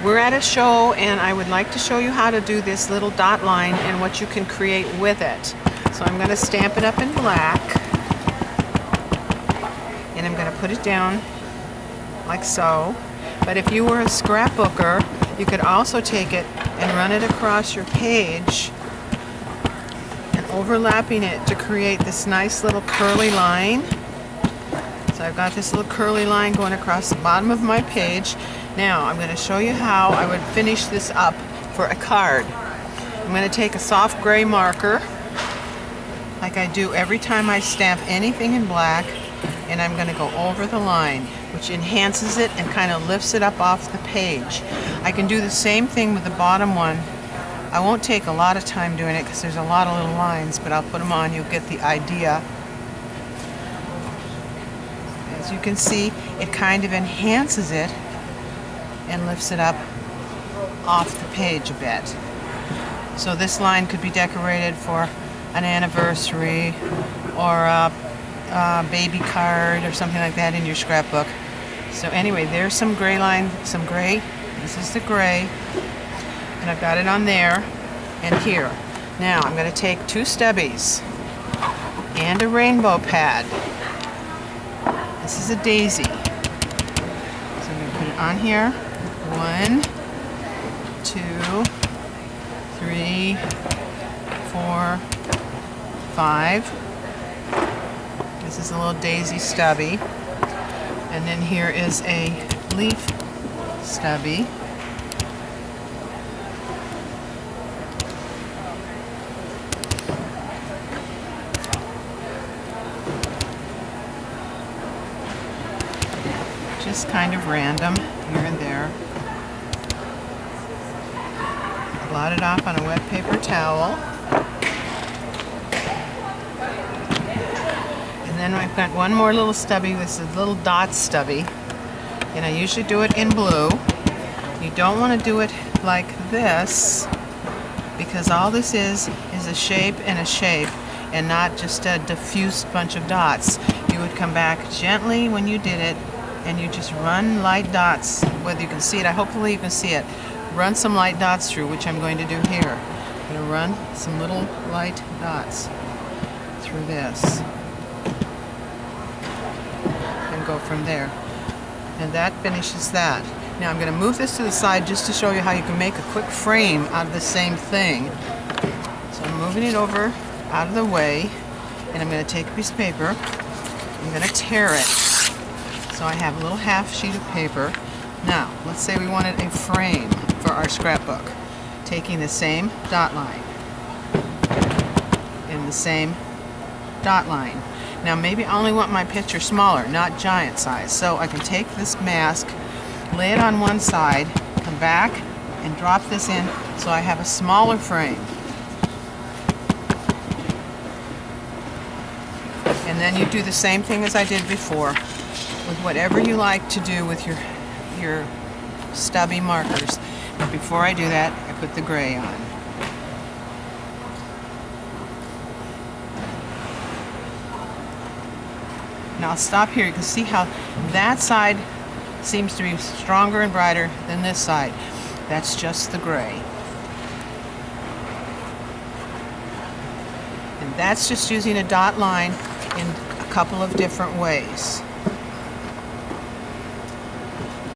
We're at a show and I would like to show you how to do this little dot line and what you can create with it. So I'm going to stamp it up in black and I'm going to put it down like so. But if you were a scrapbooker, you could also take it and run it across your page and overlapping it to create this nice little curly line. So I've got this little curly line going across the bottom of my page. Now I'm going to show you how I would finish this up for a card. I'm going to take a soft gray marker like I do every time I stamp anything in black, and I'm going to go over the line, which enhances it and kind of lifts it up off the page. I can do the same thing with the bottom one. I won't take a lot of time doing it because there's a lot of little lines, but I'll put them on, you'll get the idea. As you can see, it kind of enhances it and lifts it up off the page a bit. So this line could be decorated for an anniversary or a baby card or something like that in your scrapbook. So anyway, there's some gray line, some gray. This is the gray, and I've got it on there and here. Now I'm going to take two stubbies and a rainbow pad. This is a daisy. So I'm going to put it on here. 1, 2, 3, 4, 5. This is a little daisy stubby. And then here is a leaf stubby. Just kind of random here and there. Blot it off on a wet paper towel. And then I've got one more little stubby. This is a little dot stubby. And I usually do it in blue. You don't want to do it like this because all this is a shape and not just a diffused bunch of dots. You would come back gently when you did it and you just run light dots, whether you can see it, hopefully you can see it. Run some light dots through, which I'm going to do here. I'm going to run some little light dots through this and go from there. And that finishes that. Now I'm going to move this to the side just to show you how you can make a quick frame out of the same thing. So I'm moving it over out of the way, and I'm going to take a piece of paper. I'm going to tear it. So I have a little half sheet of paper. Now, let's say we wanted a frame for our scrapbook. Taking the same dot line and the same dot line. Now maybe I only want my picture smaller, not giant size. So I can take this mask, lay it on one side, come back and drop this in so I have a smaller frame. And then you do the same thing as I did before with whatever you like to do with your stubby markers. But before I do that, I put the gray on. Now I'll stop here. You can see how that side seems to be stronger and brighter than this side. That's just the gray. And that's just using a dot line in a couple of different ways.